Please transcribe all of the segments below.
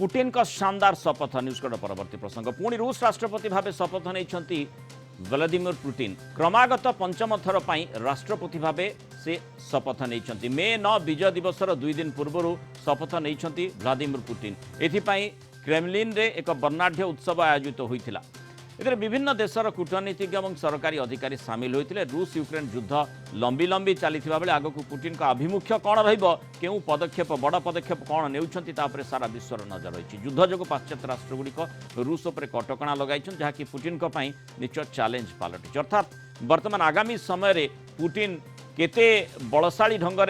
Putin का शानदार शपथ न्यूजकड परवर्ती प्रसंग पुणी रूस राष्ट्रपति भाव शपथ नहीं व्लादिमिर पुटिन क्रमागत पंचम थर पर राष्ट्रपति भाव से शपथ नहीं मे 9 विजय दिवस 2 दिन पूर्व शपथ नहीं व्लादिमिर पुटिन एथिपाई क्रेमलिन रे एक वर्णाढ्य उत्सव आयोजित होता एथिरे विभिन्न देशर कूटनीतिज्ञ और सरकारी अधिकारी सामिल होते रूस यूक्रेन युद्ध लंबी लंबी चली बेले आगक पुटिन का आभिमुख्य कौन रु पदक्षेप बड़ पदक्षेप कौन ने सारा विश्वर नजर रही युद्ध जो पाश्चात्य राष्ट्रगुड़िक रूस उपर कटकणा लगाई जहाँकि पुटिन निश्चय चैलेंज पलटि अर्थात वर्तमान आगामी समय पुटिन केते बलशाली ढंग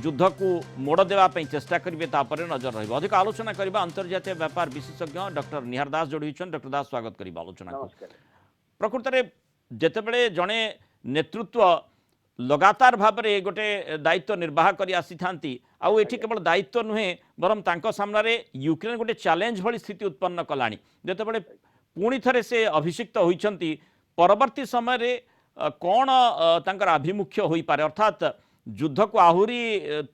युद्ध को मोड़ देवाई चेष्टा करेंगे नजर रही अधिक आलोचना करने अंतर्जातीय व्यापार विशेषज्ञ डॉक्टर निहार दास जोड़ी डॉक्टर दास स्वागत करेंगे आलोचना को प्रकृत में जितेबले जड़े नेतृत्व लगातार भाव में गोटे दायित्व निर्वाह कर आसी था आठी केवल दायित्व नुहे बरम सामने यूक्रेन गोटे चैलेंज भली स्थिति उत्पन्न कलानी जितेबले पुणी थे से अभिषिक्त होती परवर्ती समय कौन तांकर आभिमुख्य हो पारे अर्थात युद्ध को आहरी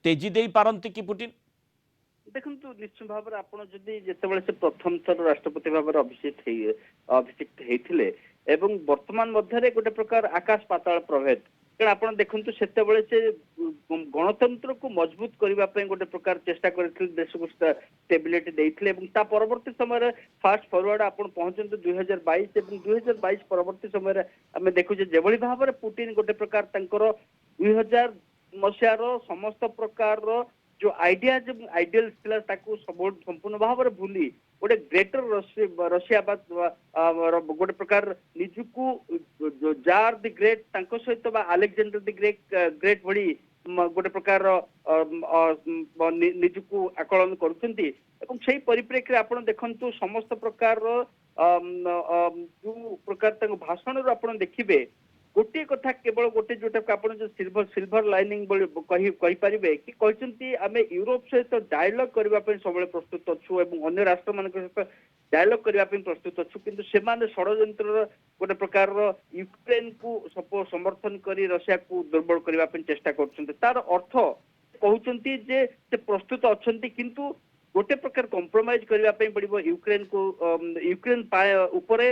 तेजी दे पारती कि पुटिन देखु निश्चित भाव में आपड़ जदि जितेबाला से प्रथम थर राष्ट्रपति भाव में अभिषिक्त होते एवं वर्तमान मध्य गोटे प्रकार आकाश पाताल प्रभेद कारण आप देखु से गणतंत्र को मजबूत करने गोटे प्रकार चेष्टा करते देश को स्टेबिलिटी देते परवर्ती समय फास्ट फरवर्ड आप पहुंचते 2022 और 2022 परवर्ती समय आम देखुचे जो भाव में पुटिन गोटे प्रकार 2000 मसीहार समस्त प्रकार जो आइडिया आइडियल संपूर्ण भाव में भूली गोटे ग्रेटर रशिया गोटे प्रकार निजुकू जार दि ग्रेट सहित अलेक्जेंडर दि ग्रेट भली गोटे प्रकार निजुकू आकलन कर परिप्रेक्षी आप देखु समस्त प्रकार जो प्रकार भाषण आप देखिए गोटे कथा केवल गोटे जोटा आप जो सिल्वर लाइनिंग कहींपारे कि कहते आम यूरोप सहित डायलॉग करने सब प्रस्तुत अच्छु अन्य राष्ट्र मान सहित डायलॉग करने प्रस्तुत अच्छु किंतु से षड्यंत्र गोटे प्रकार यूक्रेन को समर्थन कर रशिया को दुर्बल करने चेष्टा कर अर्थ कहते जे प्रस्तुत अच्छा किंतु गोटे प्रकार कंप्रोमाइज करने पड़ो यूक्रेन को यूक्रेन उपरे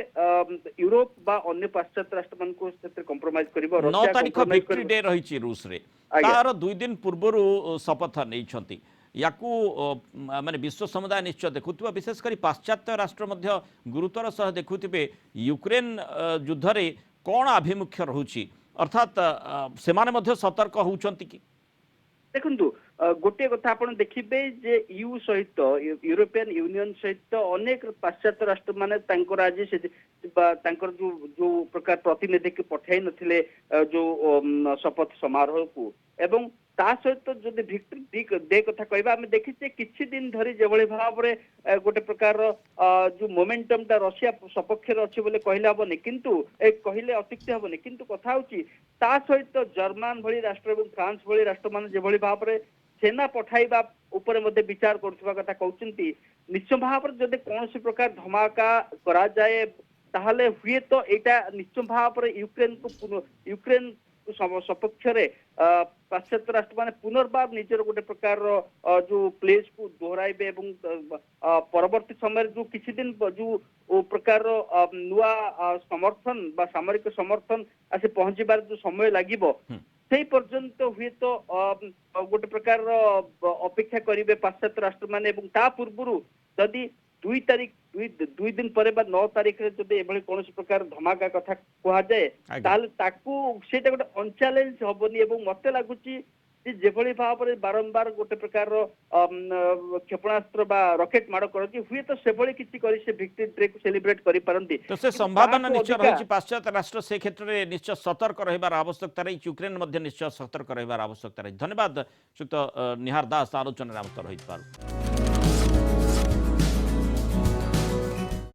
यूरोप बा अन्य पाश्चात्य राष्ट्र मान को कंप्रोमाइज कर 9 तारीख विक्ट्री डे रही रूस रे तार 2 दिन पूर्व शपथ नहीं याकू माने विश्व समुदाय निश्चय देखुवा विशेषकर पाश्चात्य राष्ट्र मध्य गुरुतर सह देखुवे यूक्रेन युद्ध रे कौन आभिमुख्य रहुची अर्थात से माने सतर्क होउचंती कि देखु गोटे कथा आप देखिए जे यू सहित यूरोपियन यूनियन सहित अनेक पाश्चात्य राष्ट्र माने आज जो जो प्रकार प्रतिनिधि को पठाई नथिले जो शपथ समारोह को एवं ता सहित जदि विक्ट्री डे कथा कहबा हम देखिचे किछि दिन धरी जेभଳି भाव रे गोटे प्रकार जो मोमेंटम ता रशिया सपक्ष अच्छे बोले कहले हबनी किंतु कहले अतिक्ति हबनी किंतु कथा होची ता सहित जर्मन भली राष्ट्र और फ्रांस भली राष्ट्र मान जेभଳି भाव रे सेना पठाइबा उपरे मध्ये विचार करथुवा कथा कहउचंती निश्चय भाव रे जदि कोनोसी प्रकार धमाका करा जाए ताहले हुए तो एटा निश्चय भाव रे यूक्रेन सपक्ष पाश्चात्य राष्ट्र माने पुनर्बार निजर गोटे प्रकार जो प्लेस को दोहराइबे एवं परवर्ती समय जो किसी दिन जो प्रकार नुआ समर्थन बा सामरिक समर्थन आसे पहुंचीबार जो समय लागिबो से पर्यंत हुए तो गोटे प्रकार अपेक्षा करेंगे पाश्चात्य राष्ट्र माने एवं ता पूर्व जदि 2 दिन पर 9 तारीख कौन प्रकार धमाका कथा कह जाए गोटे अनचैलेंज हेनी मत लगुच जेभली भाव में बारंबार गोटे प्रकार क्षेपणास्त्र बा रॉकेट माड़ करती हुए तो से विक्ट्री डे को सेलिब्रेट करि पारंती तो से संभावना निश्चय रही पाश्चात्य राष्ट्र से क्षेत्र में निश्चय सतर्क रहिबार आवश्यकता रही यूक्रेन मध्य निश्चय सतर्क रहिबार आवश्यकता रही धन्यवाद श्रीयुक्त निहार दास आलोचना रही।